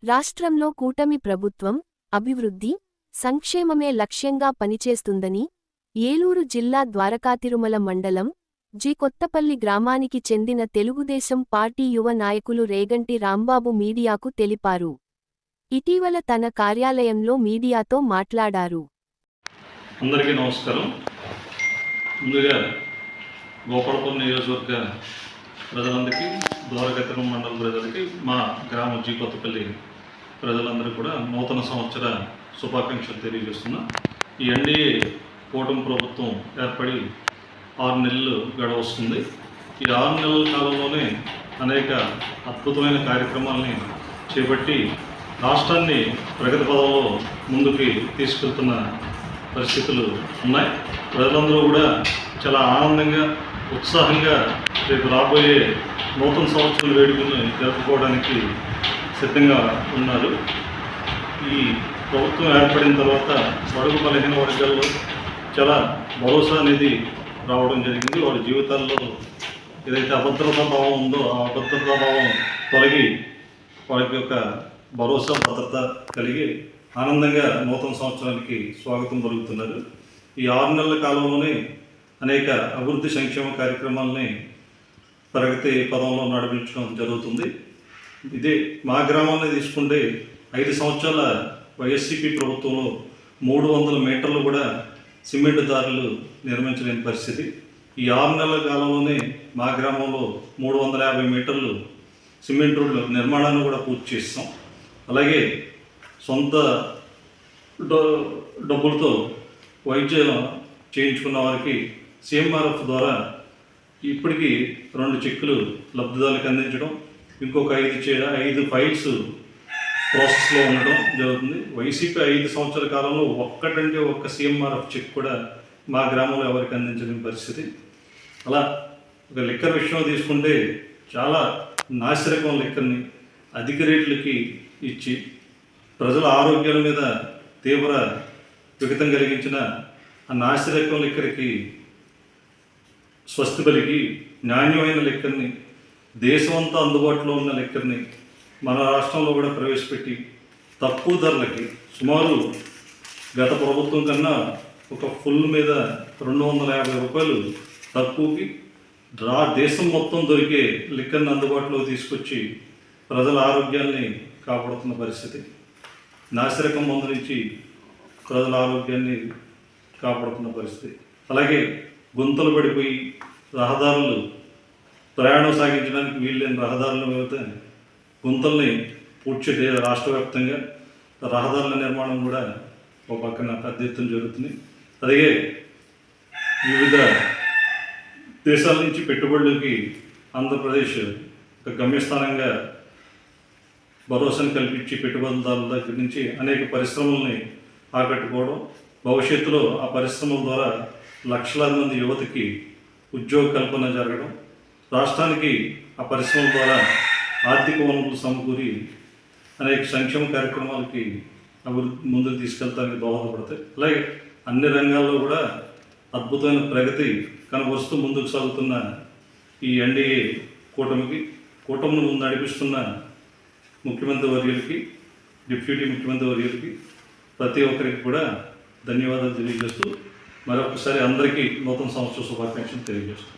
రాష్ట్రంలో కూటమి ప్రభుత్వం అభివృద్ధి, సంక్షేమమే లక్ష్యంగా పనిచేస్తుందని ఏలూరు జిల్లా ద్వారకాతిరుమల మండలం జి. కొత్తపల్లి గ్రామానికి చెందిన తెలుగుదేశం పార్టీ యువ నాయకులు రేగంటి రాంబాబు మీడియాకు తెలిపారు. ఇటీవల తన కార్యాలయంలో మీడియాతో మాట్లాడారు. అందరికీ నమస్కారం. ముందుగా గోపాలపురం నియోజకవర్గ ప్రజలందరికీ, ద్వారకాతిరుమల మండల ప్రజలకి, మా గ్రామం జి. కొత్తపల్లి ప్రజలందరూ కూడా నూతన సంవత్సర శుభాకాంక్షలు తెలియజేస్తున్నా. ఈ ఎన్డీఏ కూటమి ప్రభుత్వం ఏర్పడి 6 నెలలు గడవస్తుంది. ఈ 6 నెలల కాలంలోనే అనేక అద్భుతమైన కార్యక్రమాలని చేపట్టి రాష్ట్రాన్ని ప్రగతి పదంలో ముందుకు తీసుకెళ్తున్న పరిస్థితులు ఉన్నాయి. ప్రజలందరూ కూడా చాలా ఆనందంగా, ఉత్సాహంగా రేపు రాబోయే నూతన సంవత్సరం వేడుకలను జరుపుకోవడానికి సిద్ధంగా ఉన్నారు. ఈ ప్రభుత్వం ఏర్పడిన తర్వాత బడుగు బలహీన వర్గాల్లో చాలా భరోసా అనేది రావడం జరిగింది. వాళ్ళ జీవితాల్లో ఏదైతే అభద్రతా భావం ఉందో ఆ అభద్రతా భావం తొలగి వాళ్ళకి ఒక భరోసా, భద్రత కలిగి ఆనందంగా నూతన సంవత్సరానికి స్వాగతం పలుకుతున్నారు. ఈ 6 నెలల కాలంలోనే అనేక అభివృద్ధి సంక్షేమ కార్యక్రమాలని ప్రగతి పదంలో నడిపించడం జరుగుతుంది. ఇదే మా గ్రామాన్ని తీసుకుంటే 5 సంవత్సరాల వైఎస్సీపీ ప్రభుత్వంలో 300 మీటర్లు కూడా సిమెంట్ దారులు నిర్మించలేని పరిస్థితి. ఈ 6 నెలల కాలంలోనే మా గ్రామంలో 350 మీటర్లు సిమెంట్ రోడ్ల నిర్మాణాన్ని కూడా పూర్తి చేస్తాం. అలాగే సొంత డబ్బులతో వైద్యం చేయించుకున్న వారికి CMRF ద్వారా ఇప్పటికీ 2 చెక్కులు లబ్ధిదారులకు అందించడం, ఇంకొక 5 ఫైల్స్ ప్రాసెస్లో ఉండడం జరుగుతుంది. వైసీపీ 5 సంవత్సరాల కాలంలో ఒక్కటంటే ఒక్క CMRF చెక్ కూడా మా గ్రామంలో ఎవరికి అందించలేని పరిస్థితి. అలా ఒక లిక్కర్ విషయం తీసుకుంటే చాలా నాసిరకం లిక్కర్ని అధిక రేట్లకి ఇచ్చి ప్రజల ఆరోగ్యాల మీద తీవ్ర విఘాతం కలిగించిన ఆ నాసిరకం లిక్కర్కి స్వస్తి పలికి నాణ్యమైన లిక్కర్ని, దేశమంతా అందుబాటులో ఉన్న లిక్కర్ని మన రాష్ట్రంలో కూడా ప్రవేశపెట్టి తక్కువ ధరలకి, సుమారు గత ప్రభుత్వం కన్నా ఒక ఫుల్ మీద 250 రూపాయలు తక్కువకి దేశం మొత్తం దొరికే లిక్కర్ని అందుబాటులో తీసుకొచ్చి ప్రజల ఆరోగ్యాన్ని కాపాడుతున్న పరిస్థితి. నాసిరకం మందు నుంచి ప్రజల ఆరోగ్యాన్ని కాపాడుతున్న పరిస్థితి. అలాగే గుంతలు పడిపోయి రహదారులు ప్రయాణం సాగించడానికి వీళ్ళని రహదారుల మీద గుంతల్ని పూడ్చే రాష్ట్ర వ్యాప్తంగా రహదారుల నిర్మాణం కూడా ఒక పక్కన పెద్ద ఎత్తున జరుగుతుంది. అలాగే వివిధ దేశాల నుంచి పెట్టుబడులకి ఆంధ్రప్రదేశ్ ఒక గమ్యస్థానంగా భరోసాను కల్పించి పెట్టుబడిదారుల దగ్గర నుంచి అనేక పరిశ్రమల్ని ఆకట్టుకోవడం, భవిష్యత్తులో ఆ పరిశ్రమల ద్వారా లక్షలాది మంది యువతకి ఉద్యోగ కల్పన జరగడం, రాష్ట్రానికి ఆ పరిశ్రమల ద్వారా ఆర్థిక వనరులు సమకూరి అనేక సంక్షేమ కార్యక్రమాలకి అభివృద్ధి ముందుకు తీసుకెళ్తానికి దోహదపడతాయి. అలాగే అన్ని రంగాల్లో కూడా అద్భుతమైన ప్రగతి కనబరుస్తూ ముందుకు సాగుతున్న ఈ ఎన్డీఏ కూటమిని ముందు నడిపిస్తున్న ముఖ్యమంత్రి వర్యులకి, డిప్యూటీ ముఖ్యమంత్రి వర్యులకి, ప్రతి ఒక్కరికి కూడా ధన్యవాదాలు తెలియజేస్తూ మరొకసారి అందరికీ నూతన సంవత్సర శుభాకాంక్షలు తెలియజేస్తాను.